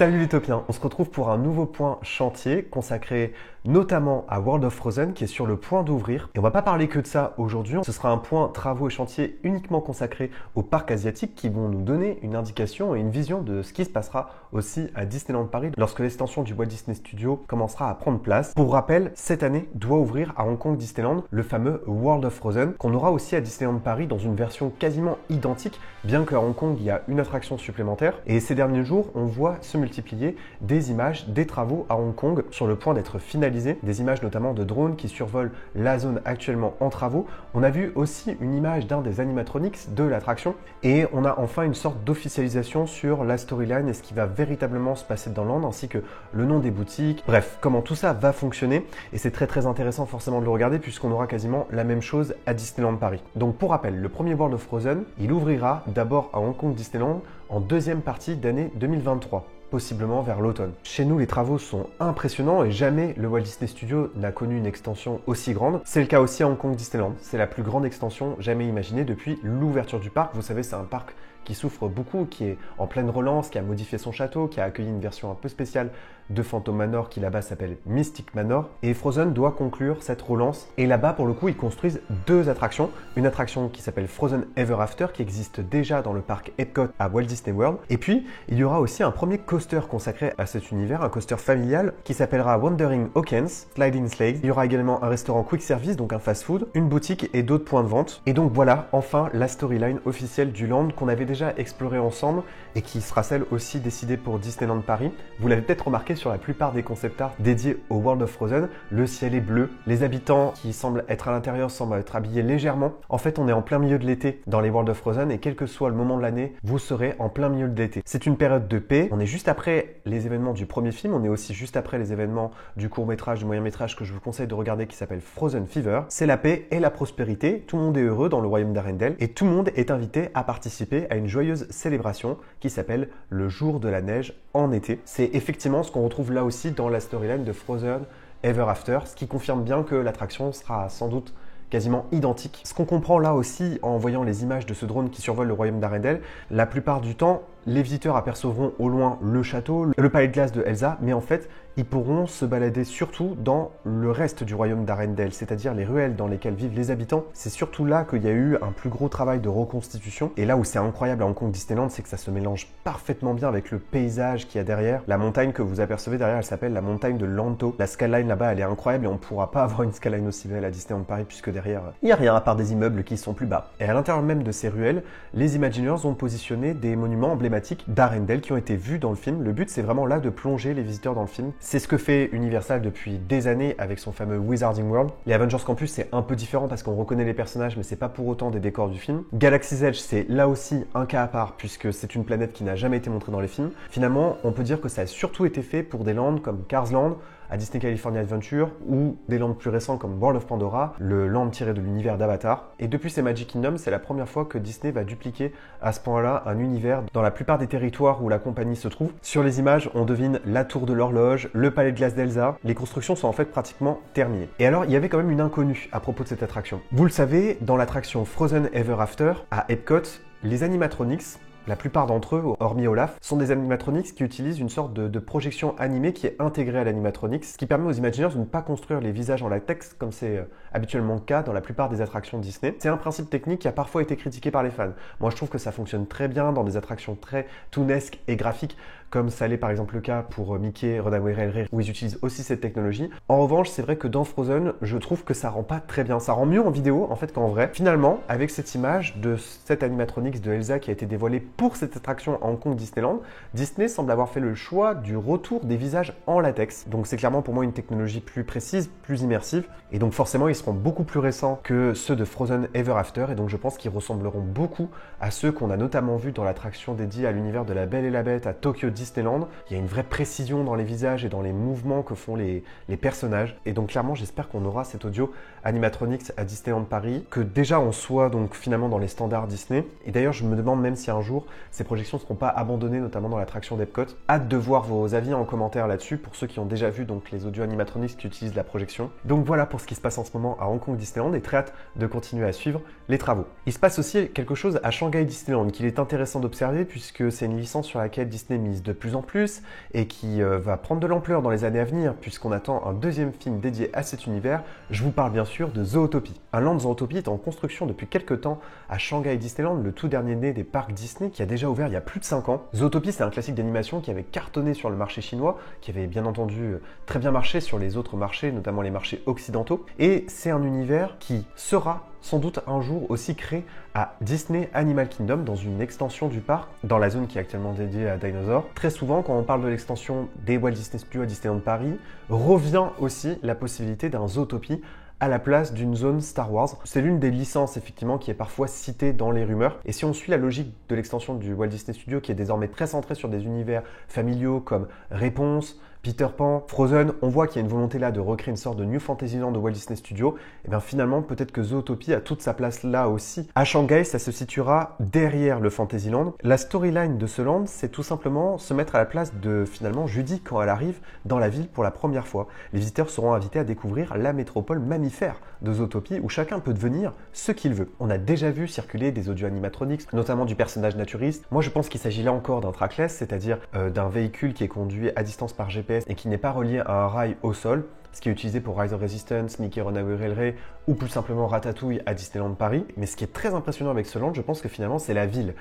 Salut l'Utopien, on se retrouve pour un nouveau point chantier consacré notamment à World of Frozen qui est sur le point d'ouvrir. Et on va pas parler que de ça aujourd'hui, ce sera un point travaux et chantiers uniquement consacré au parc asiatique qui vont nous donner une indication et une vision de ce qui se passera aussi à Disneyland Paris lorsque l'extension du Walt Disney Studio commencera à prendre place. Pour rappel, cette année doit ouvrir à Hong Kong Disneyland le fameux World of Frozen qu'on aura aussi à Disneyland Paris dans une version quasiment identique, bien qu'à Hong Kong il y a une attraction supplémentaire. Et ces derniers jours, on voit se multiplier des images des travaux à Hong Kong sur le point d'être finalisés, des images notamment de drones qui survolent la zone actuellement en travaux. On a vu aussi une image d'un des animatronics de l'attraction et on a enfin une sorte d'officialisation sur la storyline et ce qui va véritablement se passer dans Land ainsi que le nom des boutiques. Bref, comment tout ça va fonctionner et c'est très intéressant forcément de le regarder puisqu'on aura quasiment la même chose à Disneyland Paris. Donc pour rappel, le premier World of Frozen, il ouvrira d'abord à Hong Kong Disneyland en deuxième partie d'année 2023. Possiblement vers l'automne. Chez nous, les travaux sont impressionnants et jamais le Walt Disney Studio n'a connu une extension aussi grande. C'est le cas aussi à Hong Kong Disneyland. C'est la plus grande extension jamais imaginée depuis l'ouverture du parc. Vous savez, c'est un parc qui souffre beaucoup, qui est en pleine relance, qui a modifié son château, qui a accueilli une version un peu spéciale de Phantom Manor qui là-bas s'appelle Mystic Manor. Et Frozen doit conclure cette relance. Et là-bas, pour le coup, ils construisent deux attractions. Une attraction qui s'appelle Frozen Ever After, qui existe déjà dans le parc Epcot à Walt Disney World. Et puis, il y aura aussi un premier coaster consacré à cet univers, un coaster familial qui s'appellera Wandering Hawkins Sliding Sleds. Il y aura également un restaurant quick service, donc un fast-food, une boutique et d'autres points de vente. Et donc voilà, enfin, la storyline officielle du land qu'on avait déjà exploré ensemble et qui sera celle aussi décidée pour Disneyland Paris. Vous l'avez peut-être remarqué sur la plupart des concept art dédiés au World of Frozen, le ciel est bleu, les habitants qui semblent être à l'intérieur semblent être habillés légèrement. En fait, on est en plein milieu de l'été dans les World of Frozen et quel que soit le moment de l'année, vous serez en plein milieu de l'été. C'est une période de paix, on est juste après les événements du premier film, on est aussi juste après les événements du court-métrage, du moyen-métrage que je vous conseille de regarder qui s'appelle Frozen Fever. C'est la paix et la prospérité, tout le monde est heureux dans le royaume d'Arendelle et tout le monde est invité à participer à une joyeuse célébration qui s'appelle le jour de la neige en été. C'est effectivement ce qu'on retrouve là aussi dans la storyline de Frozen Ever After, ce qui confirme bien que l'attraction sera sans doute quasiment identique. Ce qu'on comprend là aussi en voyant les images de ce drone qui survole le royaume d'Arendelle, la plupart du temps, les visiteurs apercevront au loin le château, le palais de glace de Elsa, mais en fait, ils pourront se balader surtout dans le reste du royaume d'Arendelle, c'est-à-dire les ruelles dans lesquelles vivent les habitants. C'est surtout là qu'il y a eu un plus gros travail de reconstitution. Et là où c'est incroyable à Hong Kong Disneyland, c'est que ça se mélange parfaitement bien avec le paysage qu'il y a derrière. La montagne que vous apercevez derrière, elle s'appelle la montagne de Lanto. La skyline là-bas, elle est incroyable et on ne pourra pas avoir une skyline aussi belle à Disneyland Paris puisque derrière, il n'y a rien à part des immeubles qui sont plus bas. Et à l'intérieur même de ces ruelles, les Imagineers ont positionné des monuments emblématiques d'Arendelle qui ont été vus dans le film. Le but, c'est vraiment là de plonger les visiteurs dans le film. C'est ce que fait Universal depuis des années avec son fameux Wizarding World. Les Avengers Campus, c'est un peu différent parce qu'on reconnaît les personnages, mais c'est pas pour autant des décors du film. Galaxy's Edge, c'est là aussi un cas à part puisque c'est une planète qui n'a jamais été montrée dans les films. Finalement, on peut dire que ça a surtout été fait pour des lands comme Cars Land, à Disney California Adventure ou des lands plus récents comme World of Pandora, le land tiré de l'univers d'Avatar. Et depuis ces Magic Kingdom, c'est la première fois que Disney va dupliquer à ce point-là un univers dans la plupart des territoires où la compagnie se trouve. Sur les images, on devine la tour de l'horloge, le palais de glace d'Elsa. Les constructions sont en fait pratiquement terminées. Et alors, il y avait quand même une inconnue à propos de cette attraction. Vous le savez, dans l'attraction Frozen Ever After, à Epcot, les animatronics, la plupart d'entre eux, hormis Olaf, sont des animatronics qui utilisent une sorte de projection animée qui est intégrée à l'animatronics, ce qui permet aux Imagineers de ne pas construire les visages en latex comme c'est habituellement le cas dans la plupart des attractions Disney. C'est un principe technique qui a parfois été critiqué par les fans. Moi, je trouve que ça fonctionne très bien dans des attractions très toonesques et graphiques, comme ça l'est par exemple le cas pour Mickey, Runaway Railway, où ils utilisent aussi cette technologie. En revanche, c'est vrai que dans Frozen, je trouve que ça rend pas très bien. Ça rend mieux en vidéo en fait qu'en vrai. Finalement, avec cette image de cette animatronics de Elsa qui a été dévoilée pour cette attraction à Hong Kong Disneyland, Disney semble avoir fait le choix du retour des visages en latex. Donc c'est clairement pour moi une technologie plus précise, plus immersive. Et donc forcément, ils seront beaucoup plus récents que ceux de Frozen Ever After. Et donc je pense qu'ils ressembleront beaucoup à ceux qu'on a notamment vus dans l'attraction dédiée à l'univers de La Belle et la Bête à Tokyo Disneyland. Il y a une vraie précision dans les visages et dans les mouvements que font les personnages. Et donc clairement, j'espère qu'on aura cet audio animatronics à Disneyland Paris, que déjà on soit donc finalement dans les standards Disney. Et d'ailleurs, je me demande même si un jour retour. Ces projections ne seront pas abandonnées, notamment dans l'attraction d'Epcot. Hâte de voir vos avis en commentaire là-dessus pour ceux qui ont déjà vu donc les audio animatronics qui utilisent la projection. Donc voilà pour ce qui se passe en ce moment à Hong Kong Disneyland et très hâte de continuer à suivre les travaux. Il se passe aussi quelque chose à Shanghai Disneyland qu'il est intéressant d'observer puisque c'est une licence sur laquelle Disney mise de plus en plus et qui va prendre de l'ampleur dans les années à venir puisqu'on attend un deuxième film dédié à cet univers. Je vous parle bien sûr de Zootopie. Un land Zootopie est en construction depuis quelques temps à Shanghai Disneyland, le tout dernier né des parcs Disney qui a déjà ouvert il y a plus de 5 ans. Zootopie, c'est un classique d'animation qui avait cartonné sur le marché chinois, qui avait bien entendu très bien marché sur les autres marchés, notamment les marchés occidentaux. Et c'est un univers qui sera sans doute un jour aussi créé à Disney Animal Kingdom dans une extension du parc, dans la zone qui est actuellement dédiée à Dinosaur. Très souvent, quand on parle de l'extension des Walt Disney Studios à Disneyland Paris, revient aussi la possibilité d'un Zootopie à la place d'une zone Star Wars. C'est l'une des licences effectivement qui est parfois citée dans les rumeurs. Et si on suit la logique de l'extension du Walt Disney Studio qui est désormais très centrée sur des univers familiaux comme Réponse, Peter Pan, Frozen, on voit qu'il y a une volonté là de recréer une sorte de New Fantasyland de Walt Disney Studios. Et bien finalement, peut-être que Zootopie a toute sa place là aussi. À Shanghai, ça se situera derrière le Fantasyland. La storyline de ce land, c'est tout simplement se mettre à la place de finalement Judy quand elle arrive dans la ville pour la première fois. Les visiteurs seront invités à découvrir la métropole mammifère de Zootopie où chacun peut devenir ce qu'il veut. On a déjà vu circuler des audio animatronics, notamment du personnage naturiste. Moi, je pense qu'il s'agit là encore d'un trackless, c'est-à-dire d'un véhicule qui est conduit à distance par GPS et qui n'est pas relié à un rail au sol, ce qui est utilisé pour Rise of Resistance, Mickey Runaway Railway ou plus simplement Ratatouille à Disneyland Paris. Mais ce qui est très impressionnant avec ce land, je pense que finalement c'est la ville.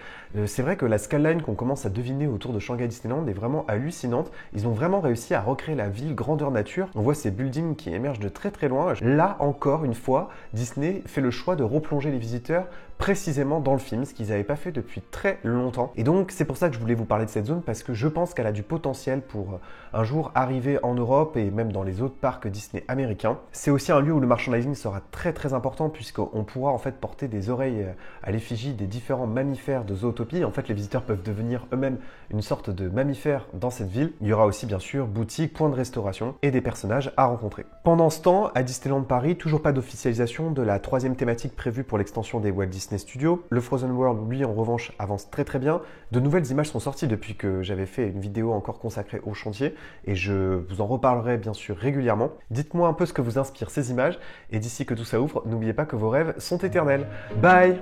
C'est vrai que la skyline qu'on commence à deviner autour de Shanghai Disneyland est vraiment hallucinante. Ils ont vraiment réussi à recréer la ville grandeur nature. On voit ces buildings qui émergent de très très loin. Là encore une fois, Disney fait le choix de replonger les visiteurs précisément dans le film, ce qu'ils n'avaient pas fait depuis très longtemps. Et donc c'est pour ça que je voulais vous parler de cette zone parce que je pense qu'elle a du potentiel pour un jour arriver en Europe et même dans les autres parcs Disney américains. C'est aussi un lieu où le merchandising sera très très important puisqu'on pourra en fait porter des oreilles à l'effigie des différents mammifères de Zootopie. En fait, les visiteurs peuvent devenir eux-mêmes une sorte de mammifère dans cette ville. Il y aura aussi bien sûr boutiques, points de restauration et des personnages à rencontrer. Pendant ce temps, à Disneyland Paris, toujours pas d'officialisation de la troisième thématique prévue pour l'extension des Walt Disney Studios. Le Frozen World, lui, en revanche, avance très très bien. De nouvelles images sont sorties depuis que j'avais fait une vidéo encore consacrée au chantier et je vous en reparlerai bien sûr régulièrement. Dites-moi un peu ce que vous inspire ces images et d'ici que tout ça ouvre, n'oubliez pas que vos rêves sont éternels. Bye!